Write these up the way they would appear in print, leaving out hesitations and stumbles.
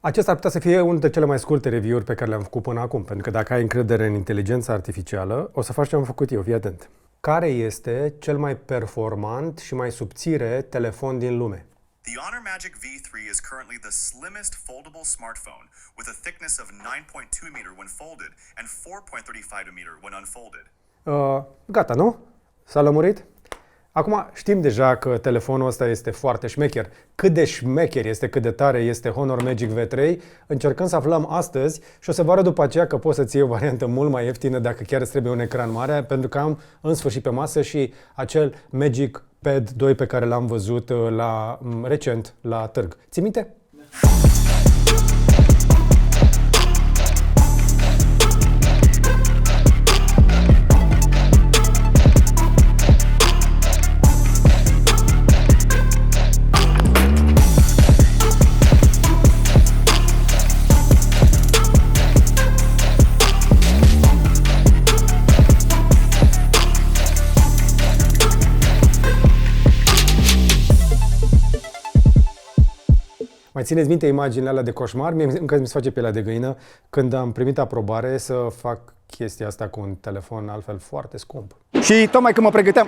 Acesta ar putea să fie unul dintre cele mai scurte review-uri pe care le-am făcut până acum, pentru că dacă ai încredere în inteligența artificială, o să faci ce am făcut eu, fii atent. Care este cel mai performant și mai subțire telefon din lume? The Honor Magic V3 is currently the slimmest foldable smartphone with a thickness of 9.2 meter when folded and 4.35 meter when unfolded. Gata, nu? S-a lămurit? Acum știm deja că telefonul ăsta este foarte șmecher. Cât de șmecher este, cât de tare este Honor Magic V3, încercăm să aflăm astăzi și o să vă arăt după aceea că poți să-ți iei o variantă mult mai ieftină dacă chiar îți trebuie un ecran mare, pentru că am în sfârșit pe masă și acel Magic Pad 2 pe care l-am văzut recent la târg. Ții minte? Mai țineți minte imaginile alea de coșmar? Mie încă mi se face pielea de găină când am primit aprobare să fac chestia asta cu un telefon altfel foarte scump. Și tocmai când mă pregăteam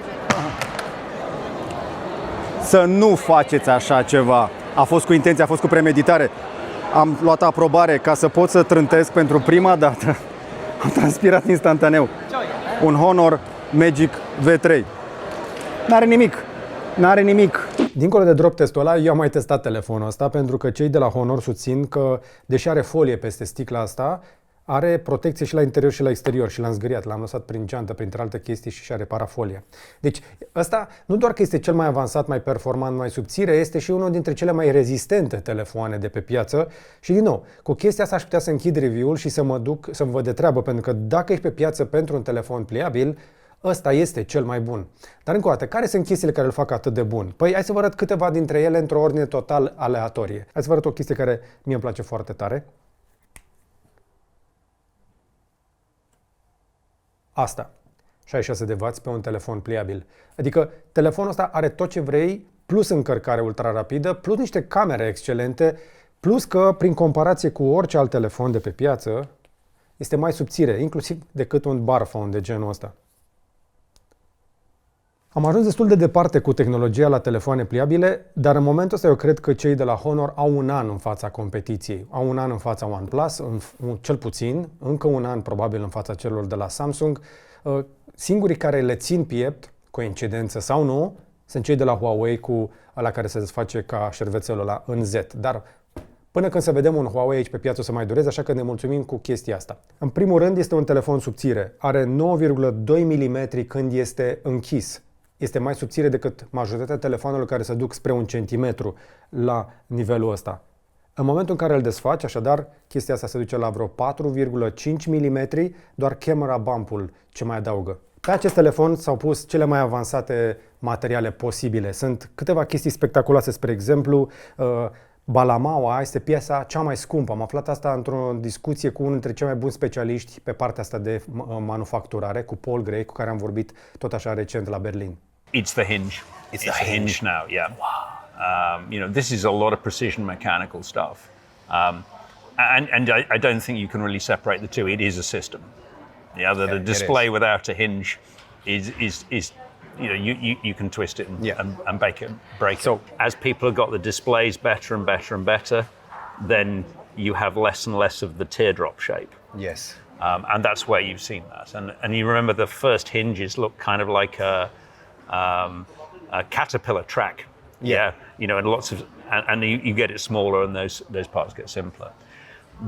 să nu faceți așa ceva, a fost cu intenție, a fost cu premeditare. Am luat aprobare ca să pot să trântesc pentru prima dată. Am transpirat instantaneu. Un Honor Magic V3. N-are nimic. N-are nimic. Dincolo de drop testul ăla, eu am mai testat telefonul ăsta pentru că cei de la Honor susțin că, deși are folie peste sticla asta, are protecție și la interior și la exterior și l-am zgâriat, l-am lăsat prin geantă, printre alte chestii și a reparat folia. Deci ăsta nu doar că este cel mai avansat, mai performant, mai subțire, este și unul dintre cele mai rezistente telefoane de pe piață și din nou, cu chestia asta aș putea să închid review-ul și să mă duc să-mi văd de treabă, pentru că dacă ești pe piață pentru un telefon pliabil, ăsta este cel mai bun. Dar încă o dată, care sunt chestiile care îl fac atât de bun? Păi hai să vă arăt câteva dintre ele într-o ordine total aleatorie. Hai să vă arăt o chestie care mie îmi place foarte tare. Asta. 66 de W pe un telefon pliabil. Adică telefonul ăsta are tot ce vrei, plus încărcare ultra rapidă, plus niște camere excelente, plus că prin comparație cu orice alt telefon de pe piață, este mai subțire, inclusiv decât un bar phone de genul ăsta. Am ajuns destul de departe cu tehnologia la telefoane pliabile, dar în momentul ăsta eu cred că cei de la Honor au un an în fața competiției. Au un an în fața OnePlus, cel puțin, încă un an probabil în fața celor de la Samsung. Singurii care le țin piept, coincidență sau nu, sunt cei de la Huawei cu ăla care se desface ca șervețelul ăla în Z. Dar până când să vedem un Huawei aici pe piață o să mai dureze, așa că ne mulțumim cu chestia asta. În primul rând este un telefon subțire. Are 9,2 mm când este închis. Este mai subțire decât majoritatea telefonelor care se duc spre 1 cm la nivelul ăsta. În momentul în care îl desfaci, așadar, chestia asta se duce la vreo 4,5 mm, doar camera bump-ul ce mai adaugă. Pe acest telefon s-au pus cele mai avansate materiale posibile. Sunt câteva chestii spectaculoase, spre exemplu, balamaua este piesa cea mai scumpă. Am aflat asta într-o discuție cu unul dintre cei mai buni specialiști pe partea asta de manufacturare, cu Paul Gray, cu care am vorbit tot așa recent la Berlin. It's the hinge. It's the hinge now, yeah. Wow. This is a lot of precision mechanical stuff. And I don't think you can really separate the two. It is a system. The display without a hinge is you can twist it and break it. So as people have got the displays better and better and better, then you have less and less of the teardrop shape. Yes. And that's where you've seen that. And you remember the first hinges look kind of like a caterpillar track. Yeah. And lots of and you get it smaller and those parts get simpler.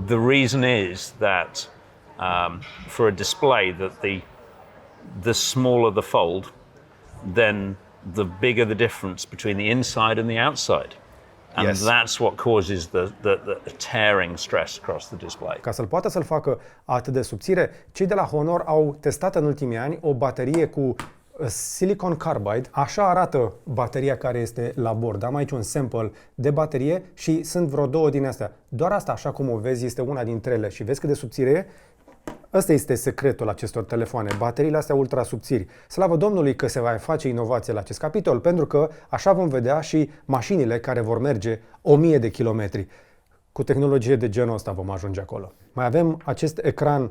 The reason is that for a display that the smaller the fold, then the bigger the difference between the inside and the outside. And that's what causes the tearing stress across the display. Ca să-l poată să-l facă atât de subțire, cei de la Honor au testat în ultimii ani o baterie cu silicon carbide. Așa arată bateria care este la bord. Am aici un sample de baterie și sunt vreo două din astea. Doar asta, așa cum o vezi, este una dintre ele. Și vezi cât de subțire e? Ăsta este secretul acestor telefoane, bateriile astea ultra subțiri. Slavă Domnului că se va face inovație la acest capitol, pentru că așa vom vedea și mașinile care vor merge 1000 de kilometri. Cu tehnologie de genul ăsta vom ajunge acolo. Mai avem acest ecran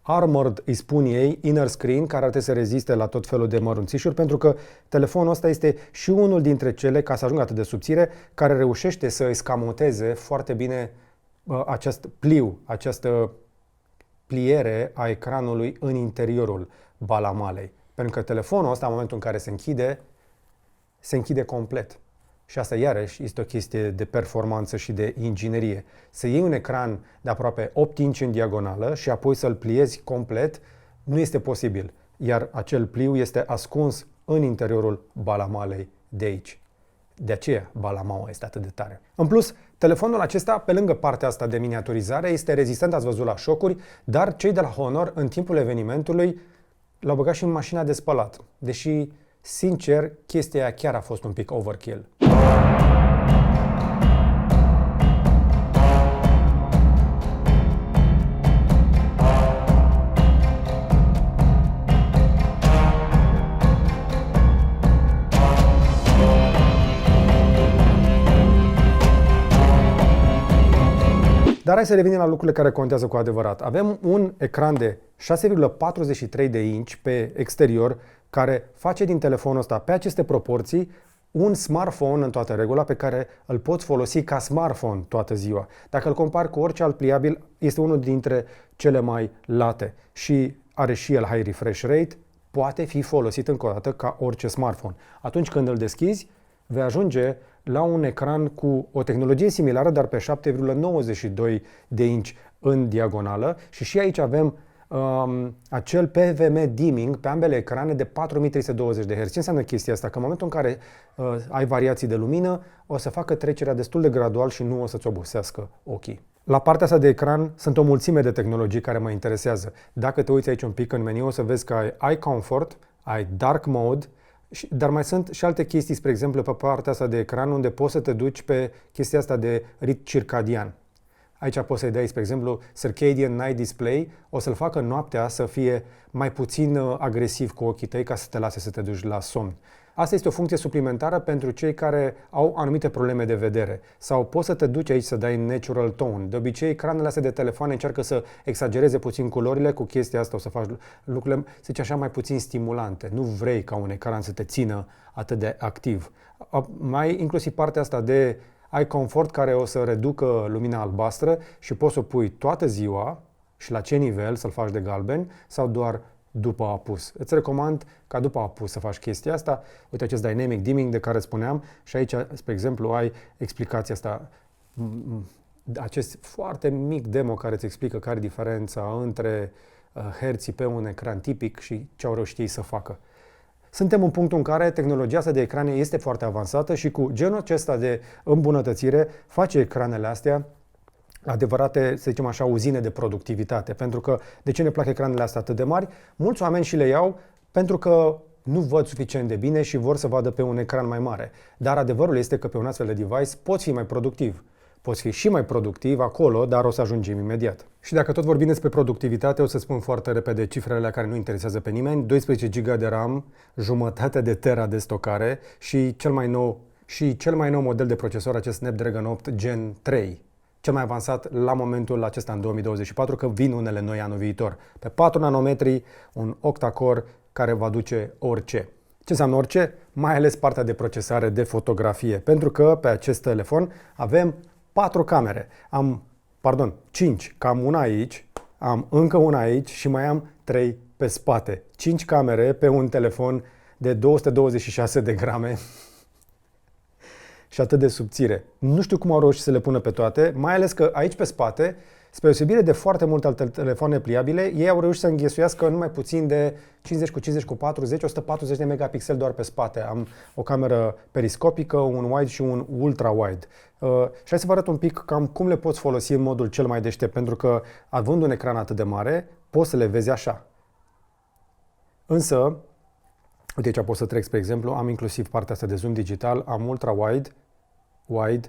Armored, îi spun ei, inner screen, care ar trebui să reziste la tot felul de mărunțișuri, pentru că telefonul ăsta este și unul dintre cele, ca să ajungă atât de subțire, care reușește să escamoteze foarte bine acest pliu, această pliere a ecranului în interiorul balamalei. Pentru că telefonul ăsta, în momentul în care se închide complet. Și asta, iarăși, este o chestie de performanță și de inginerie. Să iei un ecran de aproape 8 inch în diagonală și apoi să-l pliezi complet, nu este posibil. Iar acel pliu este ascuns în interiorul balamalei de aici. De aceea, balamaua este atât de tare. În plus, telefonul acesta, pe lângă partea asta de miniaturizare, este rezistent, ați văzut, la șocuri, dar cei de la Honor, în timpul evenimentului, l-au băgat și în mașina de spălat. Deși, sincer, chestia aia chiar a fost un pic overkill. Dar hai să revenim la lucrurile care contează cu adevărat. Avem un ecran de 6,43 de inch pe exterior care face din telefonul ăsta, pe aceste proporții, un smartphone în toată regula pe care îl poți folosi ca smartphone toată ziua. Dacă îl compari cu orice alt pliabil, este unul dintre cele mai late și are și el high refresh rate, poate fi folosit încă o dată ca orice smartphone. Atunci când îl deschizi, vei ajunge la un ecran cu o tehnologie similară, dar pe 7,92 de inch în diagonală și aici avem acel PVM dimming pe ambele ecrane de 4320 de Hz. Ce înseamnă chestia asta? Că în momentul în care ai variații de lumină, o să facă trecerea destul de gradual și nu o să-ți obosească ochii. La partea asta de ecran sunt o mulțime de tehnologii care mă interesează. Dacă te uiți aici un pic în meniu, o să vezi că ai Eye Comfort, ai Dark Mode, dar mai sunt și alte chestii, spre exemplu, pe partea asta de ecran, unde poți să te duci pe chestia asta de ritm circadian. Aici poți să-i dai, spre exemplu, Circadian Night Display, o să-l facă noaptea să fie mai puțin agresiv cu ochii tăi ca să te lase să te duci la somn. Asta este o funcție suplimentară pentru cei care au anumite probleme de vedere. Sau poți să te duci aici să dai natural tone. De obicei, ecranele astea de telefoane încearcă să exagereze puțin culorile, cu chestia asta o să faci lucrurile, să zice așa, mai puțin stimulante. Nu vrei ca un ecran să te țină atât de activ. Mai inclusiv partea asta de Eye Comfort, care o să reducă lumina albastră și poți să o pui toată ziua și la ce nivel, să-l faci de galben sau doar după apus. Îți recomand ca după apus să faci chestia asta. Uite acest dynamic dimming de care spuneam și aici, spre exemplu, ai explicația asta, acest foarte mic demo care îți explică care e diferența între herții pe un ecran tipic și ce au reușit ei să facă. Suntem în punctul în care tehnologia asta de ecrane este foarte avansată și cu genul acesta de îmbunătățire face ecranele astea adevărate, să zicem așa, uzine de productivitate. Pentru că, de ce ne plac ecranele astea atât de mari? Mulți oameni și le iau pentru că nu văd suficient de bine și vor să vadă pe un ecran mai mare. Dar adevărul este că pe un astfel de device poți fi mai productiv. Poți fi și mai productiv acolo, dar o să ajungem imediat. Și dacă tot vorbim despre productivitate, o să spun foarte repede cifrele care nu interesează pe nimeni. 12 GB de RAM, jumătate de tera de stocare și cel mai nou model de procesor, acest Snapdragon 8 Gen 3. Cel mai avansat la momentul acesta în 2024, că vin unele noi anul viitor. Pe 4 nanometri, un octa-core care va duce orice. Ce înseamnă orice? Mai ales partea de procesare de fotografie. Pentru că pe acest telefon avem 4 camere. 5, că am una aici, am încă una aici și mai am 3 pe spate. 5 camere pe un telefon de 226 de grame și atât de subțire. Nu știu cum au reușit să le pună pe toate, mai ales că aici pe spate, spre deosebire de foarte multe alte telefoane pliabile, ei au reușit să înghesuiască numai puțin de 50x40x40, 140 de megapixeli doar pe spate. Am o cameră periscopică, un wide și un ultra-wide. Și hai să vă arăt un pic cam cum le poți folosi în modul cel mai deștept, pentru că având un ecran atât de mare, poți să le vezi așa. Însă, uite aici pot să trec, spre exemplu, am inclusiv partea asta de zoom digital, am ultra-wide, wide,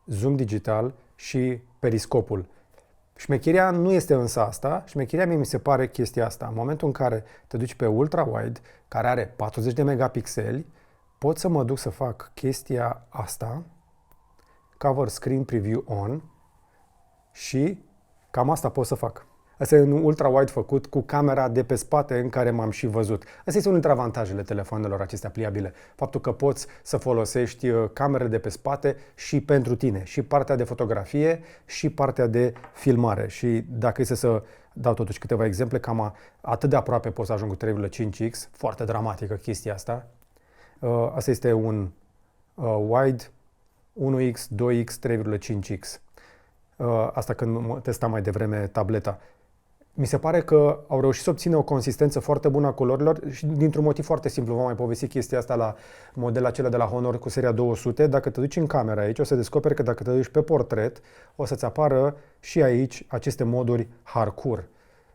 zoom digital și periscopul. Șmecheria nu este însă asta, șmecheria mie mi se pare chestia asta. În momentul în care te duci pe ultra-wide, care are 40 de megapixeli, pot să mă duc să fac chestia asta, cover screen preview on, Și cam asta pot să fac. Asta e un ultra-wide făcut cu camera de pe spate în care m-am și văzut. Asta este unul dintre avantajele telefonelor acestea pliabile. Faptul că poți să folosești camerele de pe spate și pentru tine. Și partea de fotografie și partea de filmare. Și dacă este să dau totuși câteva exemple, cam atât de aproape pot să ajung cu 3,5x. Foarte dramatică chestia asta. Asta este un wide 1x, 2x, 3,5x. Asta când testam mai devreme tableta. Mi se pare că au reușit să obțină o consistență foarte bună a culorilor și dintr-un motiv foarte simplu. V-am mai povestit chestia asta la modelul acela de la Honor cu seria 200. Dacă te duci în camera aici, o să descoperi că dacă te duci pe portret, o să-ți apară și aici aceste moduri hardcore.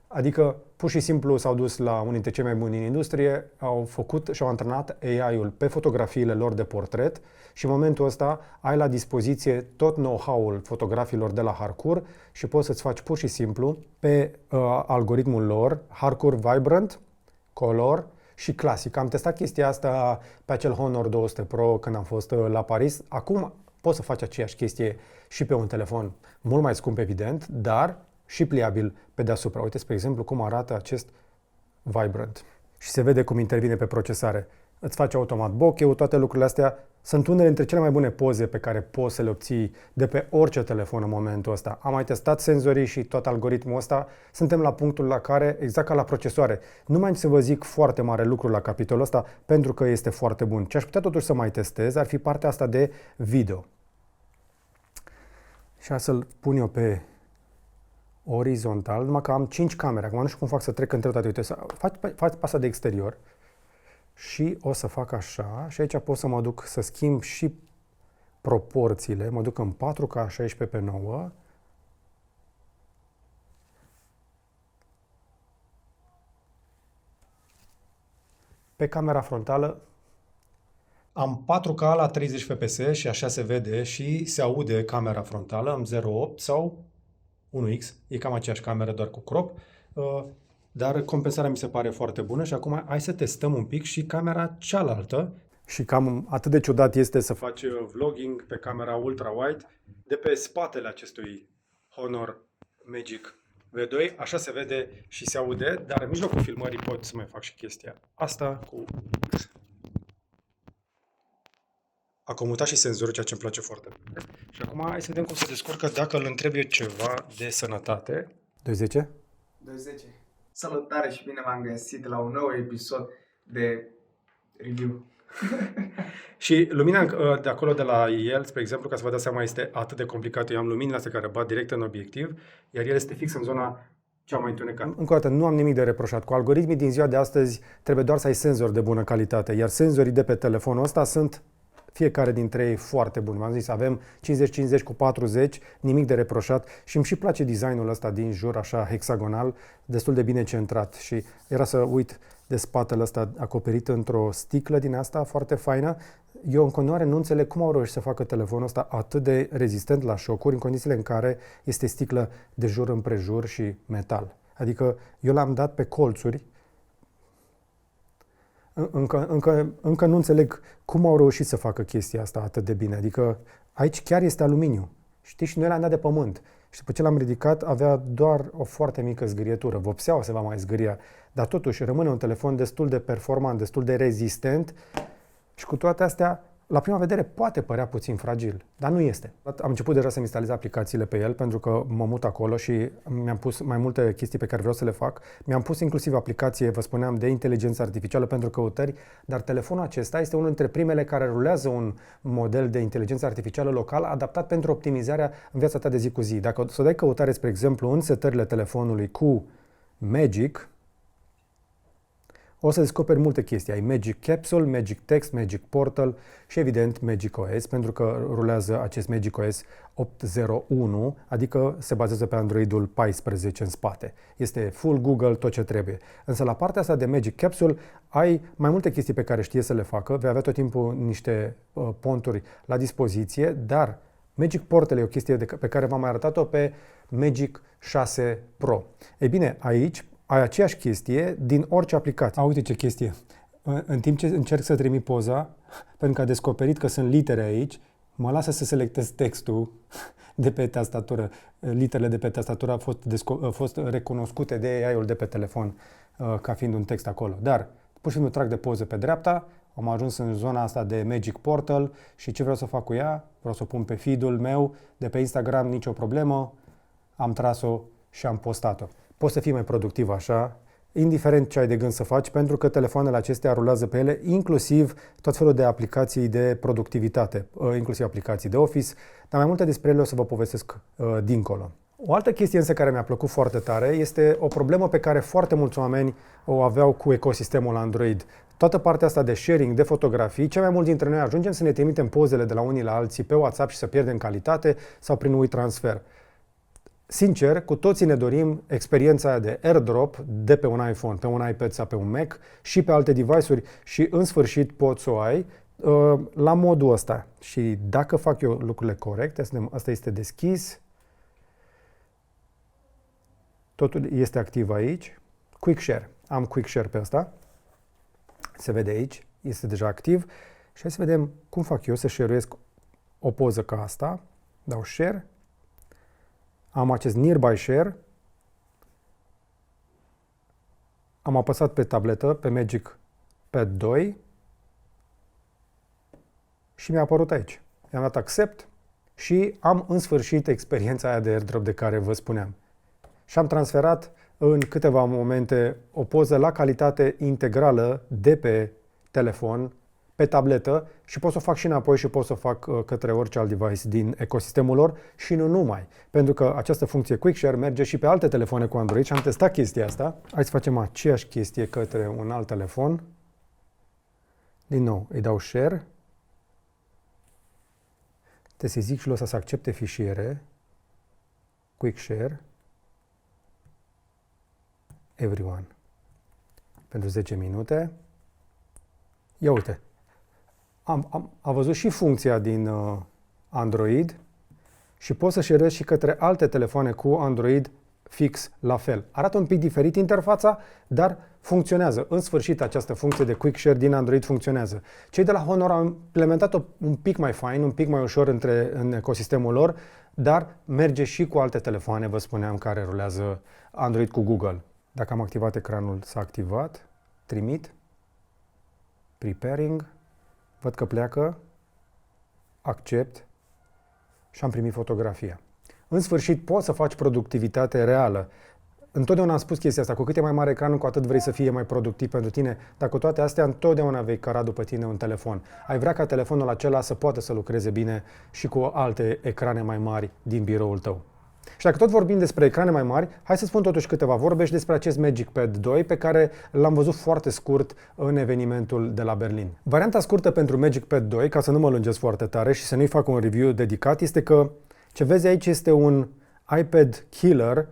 Adică, pur și simplu s-au dus la unul dintre cei mai buni în industrie, au făcut și au antrenat AI-ul pe fotografiile lor de portret și în momentul ăsta ai la dispoziție tot know-how-ul fotografilor de la Harcourt și poți să-ți faci pur și simplu pe algoritmul lor Harcourt Vibrant, Color și Classic. Am testat chestia asta pe acel Honor 200 Pro când am fost la Paris. Acum poți să faci aceeași chestie și pe un telefon mult mai scump, evident, dar și pliabil pe deasupra. Uite, spre exemplu, cum arată acest Vibrant. Și se vede cum intervine pe procesare. Îți face automat bokeh, toate lucrurile astea sunt unele dintre cele mai bune poze pe care poți să le obții de pe orice telefon în momentul ăsta. Am mai testat senzorii și tot algoritmul ăsta. Suntem la punctul la care, exact ca la procesoare, nu mai am să vă zic foarte mare lucru la capitolul ăsta pentru că este foarte bun. Ce aș putea totuși să mai testez ar fi partea asta de video. Și așa să-l pun eu pe orizontal, numai că am 5 camere. Acum nu știu cum fac să trec între toate. Uite, faci pasa de exterior și o să fac așa și aici pot să mă duc să schimb și proporțiile. Mă duc în 4K 16:9. Pe camera frontală am 4K la 30 fps și așa se vede și se aude camera frontală. Am 0.8 sau 1x, e cam aceeași cameră, doar cu crop, dar compensarea mi se pare foarte bună și acum hai să testăm un pic și camera cealaltă. Și cam atât de ciudat este să faci vlogging pe camera ultra-wide de pe spatele acestui Honor Magic V2, așa se vede și se aude, dar în mijlocul filmării pot să mai fac și chestia asta cu X. A comutat și senzorul, ceea ce îmi place foarte mult. Și acum hai să vedem cum se descurcă dacă îl întreb eu ceva de sănătate. 210? 210. Salutare și bine v-am găsit la un nou episod de review. Și lumina de acolo de la el, spre exemplu, ca să vă dați seama, este atât de complicat. Eu am luminile astea care bat direct în obiectiv, iar el este fix în zona cea mai întunecată. Încă o dată, nu am nimic de reproșat. Cu algoritmii din ziua de astăzi trebuie doar să ai senzori de bună calitate, iar senzorii de pe telefonul ăsta sunt fiecare dintre ei foarte bun. V-am zis, avem 50-50 cu 40, nimic de reproșat și îmi și place designul ăsta din jur, așa hexagonal, destul de bine centrat. Și era să uit de spatele ăsta acoperit într-o sticlă din asta foarte faină. Eu în continuare nu înțeleg cum au reușit să facă telefonul ăsta atât de rezistent la șocuri în condițiile în care este sticlă de jur împrejur și metal. Adică eu l-am dat pe colțuri. Încă nu înțeleg cum au reușit să facă chestia asta atât de bine. Adică aici chiar este aluminiu. Știi? Și noi l-am dat de pământ. Și după ce l-am ridicat, avea doar o foarte mică zgârietură. Vopseaua se va mai zgâria. Dar totuși rămâne un telefon destul de performant, destul de rezistent. Și cu toate astea, la prima vedere poate părea puțin fragil, dar nu este. Am început deja să-mi instalez aplicațiile pe el pentru că mă mut acolo și mi-am pus mai multe chestii pe care vreau să le fac. Mi-am pus inclusiv aplicație, vă spuneam, de inteligență artificială pentru căutări, dar telefonul acesta este unul dintre primele care rulează un model de inteligență artificială local adaptat pentru optimizarea în viața ta de zi cu zi. Dacă o să dai căutare, spre exemplu, în setările telefonului cu Magic, o să descoperi multe chestii. Ai Magic Capsule, Magic Text, Magic Portal și evident Magic OS, pentru că rulează acest Magic OS 8.0.1, adică se bazează pe Androidul 14 în spate. Este full Google, tot ce trebuie. Însă la partea asta de Magic Capsule ai mai multe chestii pe care știe să le facă, vei avea tot timpul niște ponturi la dispoziție, dar Magic Portal e o chestie pe care v-am mai arătat-o pe Magic 6 Pro. Ei bine, aici ai aceeași chestie din orice aplicație. Uite ce chestie. În timp ce încerc să trimit poza, pentru că a descoperit că sunt litere aici, mă lasă să selectez textul de pe tastatură, literele de pe tastatură au fost recunoscute de AI-ul de pe telefon ca fiind un text acolo. Dar pur și simplu trag de poze pe dreapta, am ajuns în zona asta de Magic Portal și ce vreau să fac cu ea? Vreau să o pun pe feed-ul meu de pe Instagram, nicio problemă, am tras-o și am postat-o. Poți să fii mai productiv așa, indiferent ce ai de gând să faci, pentru că telefoanele acestea rulează pe ele, inclusiv tot felul de aplicații de productivitate, inclusiv aplicații de Office, dar mai multe despre ele o să vă povestesc dincolo. O altă chestie însă care mi-a plăcut foarte tare este o problemă pe care foarte mulți oameni o aveau cu ecosistemul Android. Toată partea asta de sharing, de fotografii, cei mai mulți dintre noi ajungem să ne trimitem pozele de la unii la alții pe WhatsApp și să pierdem calitate sau prin WeTransfer. Sincer, cu toții ne dorim experiența aia de AirDrop de pe un iPhone, pe un iPad sau pe un Mac și pe alte device-uri și în sfârșit poți să o ai la modul ăsta. Și dacă fac eu lucrurile corecte, asta este deschis, totul este activ aici, Quick Share. Am Quick Share pe ăsta, se vede aici, este deja activ și hai să vedem cum fac eu să share-uiesc o poză ca asta, dau Share. Am acest Nearby Share, am apăsat pe tabletă, pe Magic Pad 2 și mi-a apărut aici. I-am dat Accept și am în sfârșit experiența aia de AirDrop de care vă spuneam. Și am transferat în câteva momente o poză la calitate integrală de pe telefon, pe tabletă și pot să o fac și înapoi și pot să o fac către orice alt device din ecosistemul lor și nu numai. Pentru că această funcție Quick Share merge și pe alte telefoane cu Android și am testat chestia asta. Hai să facem aceeași chestie către un alt telefon. Din nou, îi dau Share. Trebuie să-i zic și lui ăsta să accepte fișiere. Quick Share. Everyone. Pentru 10 minute. Ia uite. Am văzut și funcția din Android și pot să share și către alte telefoane cu Android fix la fel. Arată un pic diferit interfața, dar funcționează. În sfârșit, această funcție de Quick Share din Android funcționează. Cei de la Honor au implementat-o un pic mai fain, un pic mai ușor în ecosistemul lor, dar merge și cu alte telefoane, vă spuneam, care rulează Android cu Google. Dacă am activat ecranul, s-a activat. Trimit. Preparing. Văd că pleacă. Accept. Și am primit fotografia. În sfârșit, poți să faci productivitate reală. Întotdeauna am spus chestia asta, cu cât e mai mare ecranul, cu atât vrei să fie mai productiv pentru tine, dar cu toate astea, întotdeauna vei căra după tine un telefon. Ai vrea ca telefonul acela să poată să lucreze bine și cu alte ecrane mai mari din biroul tău. Și dacă tot vorbim despre ecrane mai mari, hai să spun totuși câteva vorbe și despre acest Magic Pad 2 pe care l-am văzut foarte scurt în evenimentul de la Berlin. Varianta scurtă pentru Magic Pad 2, ca să nu mă lungesc foarte tare și să nu-i fac un review dedicat, este că ce vezi aici este un iPad killer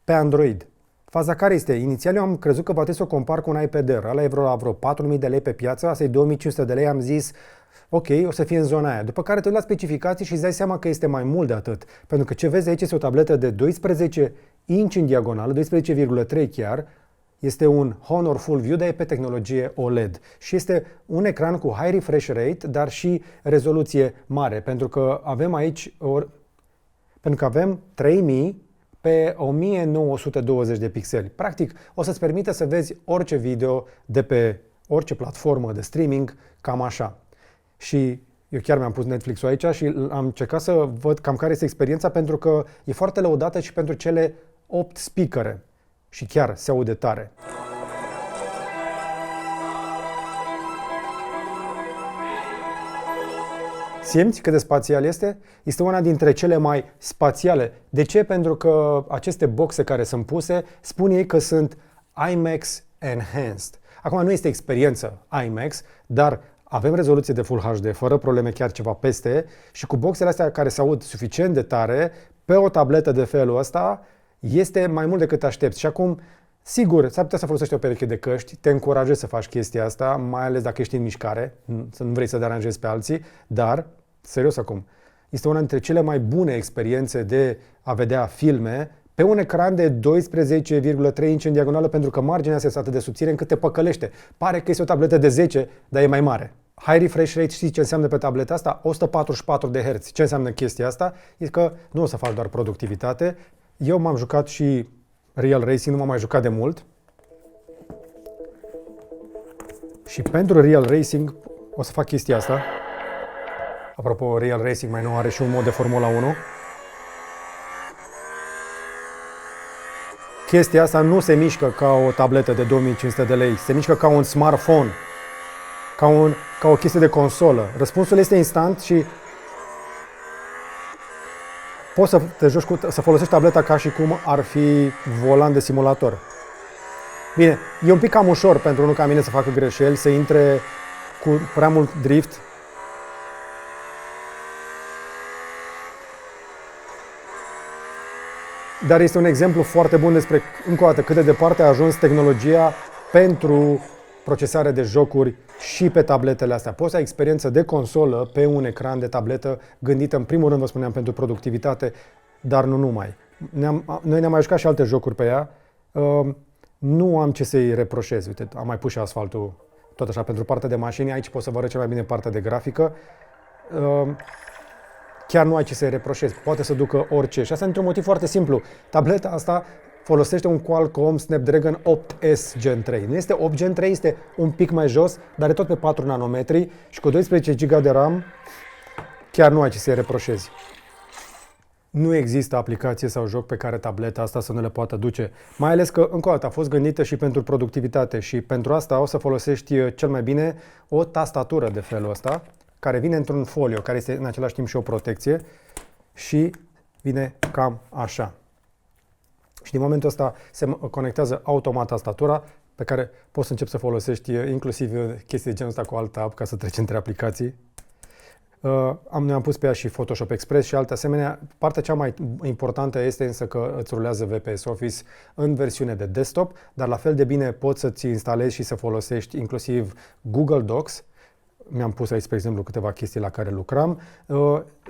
pe Android. Faza care este? Inițial eu am crezut că poate să o compar cu un iPad Air. Ăla e vreo 4.000 de lei pe piață, asta e 2.500 de lei, am zis ok, o să fie în zona aia. După care te uiți la specificații și îți dai seama că este mai mult de atât. Pentru că ce vezi aici este o tabletă de 12 inch în diagonală, 12,3 chiar. Este un Honor Full View, dar e pe tehnologie OLED. Și este un ecran cu high refresh rate, dar și rezoluție mare. Pentru că avem aici, avem 3000 pe 1920 de pixeli. Practic, o să-ți permită să vezi orice video de pe orice platformă de streaming, cam așa. Și eu chiar mi-am pus Netflix-ul aici și am încercat să văd cam care este experiența, pentru că e foarte lăudată și pentru cele 8 speakere. Și chiar se aude tare. Simți cât de spațial este? Este una dintre cele mai spațiale. De ce? Pentru că aceste boxe care sunt puse, spun ei că sunt IMAX Enhanced. Acum nu este experiență IMAX, dar avem rezoluție de Full HD, fără probleme, chiar ceva peste, și cu boxele astea care se aud suficient de tare, pe o tabletă de felul ăsta, este mai mult decât aștepți. Și acum, sigur, s-ar putea să folosești o pereche de căști, te încurajez să faci chestia asta, mai ales dacă ești în mișcare, să nu vrei să deranjezi pe alții, dar, serios acum, este una dintre cele mai bune experiențe de a vedea filme pe un ecran de 12,3 inch în diagonală, pentru că marginea asta este atât de subțire încât te păcălește. Pare că este o tabletă de 10, dar e mai mare. high refresh rate, știți ce înseamnă pe tableta asta? 144 de Hz. Ce înseamnă chestia asta? E că nu o să faci doar productivitate. Eu m-am jucat și Real Racing, nu m-am mai jucat de mult. Și pentru Real Racing o să fac chestia asta. Apropo, Real Racing mai nou are și un mod de Formula 1. Chestia asta nu se mișcă ca o tabletă de 2500 de lei, se mișcă ca un smartphone, ca o chestie de consolă. Răspunsul este instant și poți să te joci să folosești tableta ca și cum ar fi volan de simulator. Bine, e un pic cam ușor pentru unul ca mine să facă greșeli, să intre cu prea mult drift. Dar este un exemplu foarte bun despre, încă o dată, cât de departe a ajuns tehnologia pentru procesare de jocuri și pe tabletele astea. Poți să ai experiență de consolă pe un ecran de tabletă gândită, în primul rând, vă spuneam, pentru productivitate, dar nu numai. Noi ne-am mai jucat și alte jocuri pe ea. Nu am ce să-i reproșez. Uite, am mai pus și asfaltul tot așa pentru partea de mașini. Aici pot să vă arăt cel mai bine partea de grafică. Chiar nu ai ce să-i reproșezi. Poate să ducă orice. Și asta într-un motiv foarte simplu. Tableta asta folosește un Qualcomm Snapdragon 8S Gen 3. Nu este 8 Gen 3, este un pic mai jos, dar e tot pe 4 nanometri și cu 12 GB de RAM chiar nu ai ce să-i reproșezi. Nu există aplicație sau joc pe care tableta asta să nu le poată duce. Mai ales că, încă o dată, a fost gândită și pentru productivitate și pentru asta o să folosești cel mai bine o tastatură de felul ăsta, care vine într-un folio, care este în același timp și o protecție și vine cam așa. Și din momentul ăsta se conectează automat tastatura pe care poți să începi să folosești inclusiv chestii de genul ăsta cu alt tab ca să treci între aplicații. Noi am pus pe ea și Photoshop Express și alte asemenea. Partea cea mai importantă este însă că îți rulează VPS Office în versiune de desktop, dar la fel de bine poți să-ți instalezi și să folosești inclusiv Google Docs. Mi-am pus aici, spre exemplu, câteva chestii la care lucram,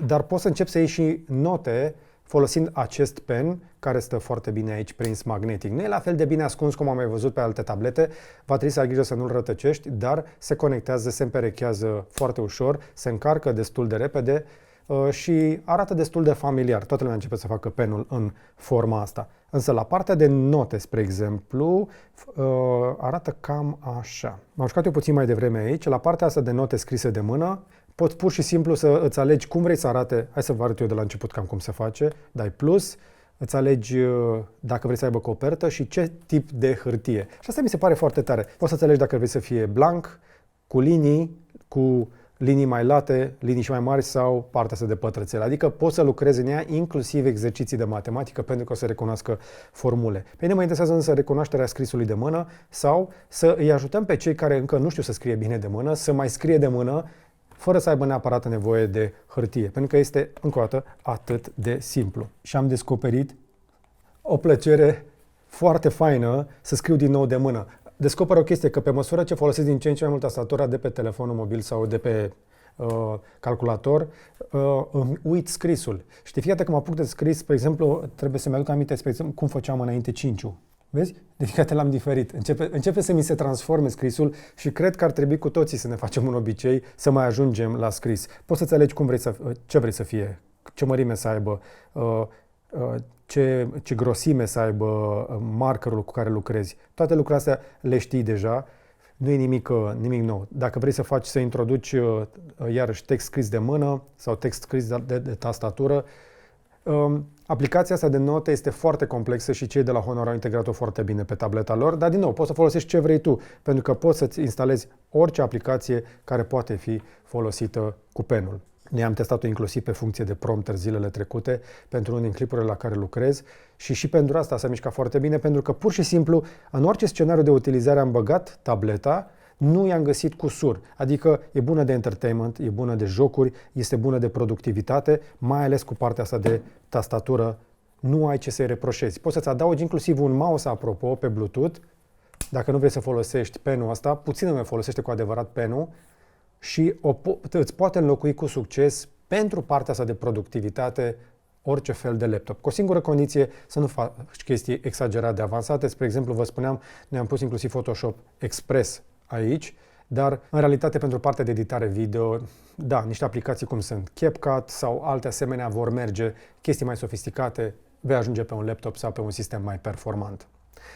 dar poți să începi să iei și note folosind acest pen, care stă foarte bine aici prins magnetic. Nu e la fel de bine ascuns cum am mai văzut pe alte tablete, va trebui să ai grijă să nu-l rătăcești, dar se conectează, se împerechează foarte ușor, se încarcă destul de repede și arată destul de familiar. Toată lumea începe să facă penul în forma asta. Însă la partea de note, spre exemplu, arată cam așa. M-am jucat eu puțin mai devreme aici. La partea asta de note scrise de mână, poți pur și simplu să îți alegi cum vrei să arate. Hai să vă arăt eu de la început cam cum se face. Dai plus, îți alegi dacă vrei să aibă copertă și ce tip de hârtie. Și asta mi se pare foarte tare. Poți să-ți alegi dacă vrei să fie blank, cu linii mai late, linii și mai mari sau partea asta de pătrățele. Adică poți să lucrezi în ea inclusiv exerciții de matematică pentru că o să recunoască formule. Pe mine mă interesează însă recunoașterea scrisului de mână sau să îi ajutăm pe cei care încă nu știu să scrie bine de mână, să mai scrie de mână fără să aibă neapărat nevoie de hârtie. Pentru că este, încă o dată, atât de simplu. Și am descoperit o plăcere foarte faină să scriu din nou de mână. Descoperă o chestie, că pe măsură ce folosesc din ce în ce mai mult tastatura de pe telefonul mobil sau de pe calculator, îmi uit scrisul. Și de fiecare dată când mă apuc de scris, spre exemplu, trebuie să-mi aduc aminte, spre exemplu, cum făceam înainte 5-ul. Vezi? De fiecare dată l-am diferit. Începe să mi se transforme scrisul și cred că ar trebui cu toții să ne facem un obicei să mai ajungem la scris. Poți să-ți alegi ce vrei să fie, ce mărime să aibă, ce grosime să aibă markerul cu care lucrezi. Toate lucrurile astea le știi deja, nu e nimic nou. Dacă vrei să introduci iarăși text scris de mână sau text scris de tastatură, aplicația asta de note este foarte complexă și cei de la Honor au integrat-o foarte bine pe tableta lor, dar din nou poți să folosești ce vrei tu, pentru că poți să-ți instalezi orice aplicație care poate fi folosită cu penul. Noi am testat-o inclusiv pe funcție de prompter zilele trecute pentru unul din clipurile la care lucrez și pentru asta s-a mișcat foarte bine, pentru că pur și simplu în orice scenariu de utilizare am băgat tableta, nu i-am găsit cusur. Adică e bună de entertainment, e bună de jocuri, este bună de productivitate, mai ales cu partea asta de tastatură, nu ai ce să-i reproșezi. Poți să-ți adaugi inclusiv un mouse, apropo, pe Bluetooth, dacă nu vrei să folosești penul ăsta, puțin îmi folosește cu adevărat penul, și îți poate înlocui cu succes pentru partea asta de productivitate orice fel de laptop. Cu o singură condiție, să nu faci chestii exagerat de avansate. Spre exemplu, vă spuneam, ne-am pus inclusiv Photoshop Express aici. dar în realitate pentru partea de editare video, da, niște aplicații cum sunt CapCut sau alte asemenea vor merge, chestii mai sofisticate, vei ajunge pe un laptop sau pe un sistem mai performant.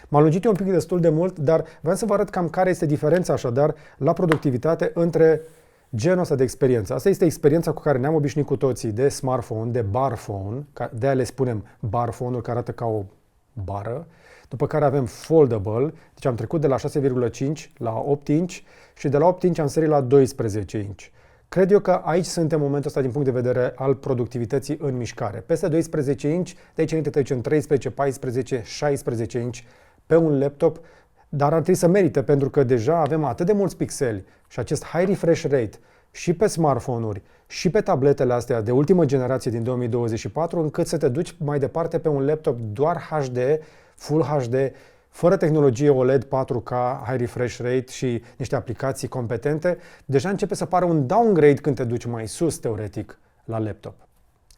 M-am lungit eu un pic destul de mult, dar vreau să vă arăt cam care este diferența așadar la productivitate între genul ăsta de experiență. Asta este experiența cu care ne-am obișnuit cu toții de smartphone, de bar phone, de-aia le spunem bar phone-ul, care arată ca o bară, după care avem foldable, deci am trecut de la 6,5 la 8 inch și de la 8 inch am sărit la 12 inch. Cred eu că aici suntem în momentul ăsta din punct de vedere al productivității în mișcare. Peste 12 inch, de aici înainte te duci în 13, 14, 16 inch pe un laptop, dar ar trebui să merite pentru că deja avem atât de mulți pixeli și acest high refresh rate și pe smartphone-uri și pe tabletele astea de ultimă generație din 2024, încât să te duci mai departe pe un laptop doar HD, Full HD, fără tehnologie OLED 4K, high refresh rate și niște aplicații competente, deja începe să pară un downgrade când te duci mai sus, teoretic, la laptop.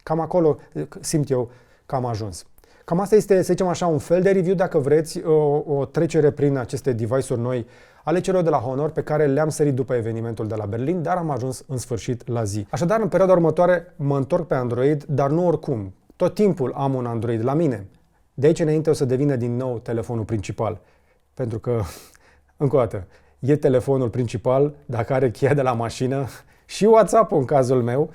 Cam acolo simt eu că am ajuns. Cam asta este, să zicem așa, un fel de review, dacă vreți, o trecere prin aceste device-uri noi ale celor de la Honor, pe care le-am sărit după evenimentul de la Berlin, dar am ajuns în sfârșit la zi. Așadar, în perioada următoare mă întorc pe Android, dar nu oricum. Tot timpul am un Android la mine. De aici înainte o să devină din nou telefonul principal. Pentru că, încă o dată, e telefonul principal, dacă are cheia de la mașină și WhatsApp-ul în cazul meu.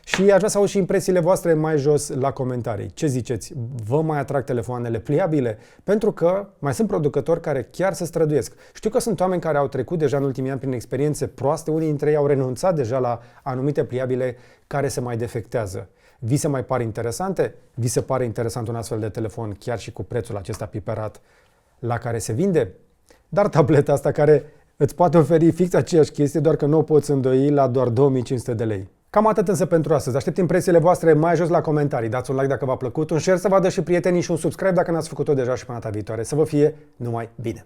Și aș vrea să aud și impresiile voastre mai jos la comentarii. Ce ziceți? Vă mai atrag telefoanele pliabile? Pentru că mai sunt producători care chiar se străduiesc. Știu că sunt oameni care au trecut deja în ultimii ani prin experiențe proaste, unii dintre ei au renunțat deja la anumite pliabile care se mai defectează. Vi se mai pare interesante? Vi se pare interesant un astfel de telefon chiar și cu prețul acesta piperat la care se vinde? Dar tableta asta care îți poate oferi fix aceeași chestie, doar că nu o poți îndoi la doar 2500 de lei. Cam atât însă pentru astăzi. Aștept impresiile voastre mai jos la comentarii. Dați un like dacă v-a plăcut, un share să vadă și prietenii și un subscribe dacă n-ați făcut-o deja și până data viitoare. Să vă fie numai bine!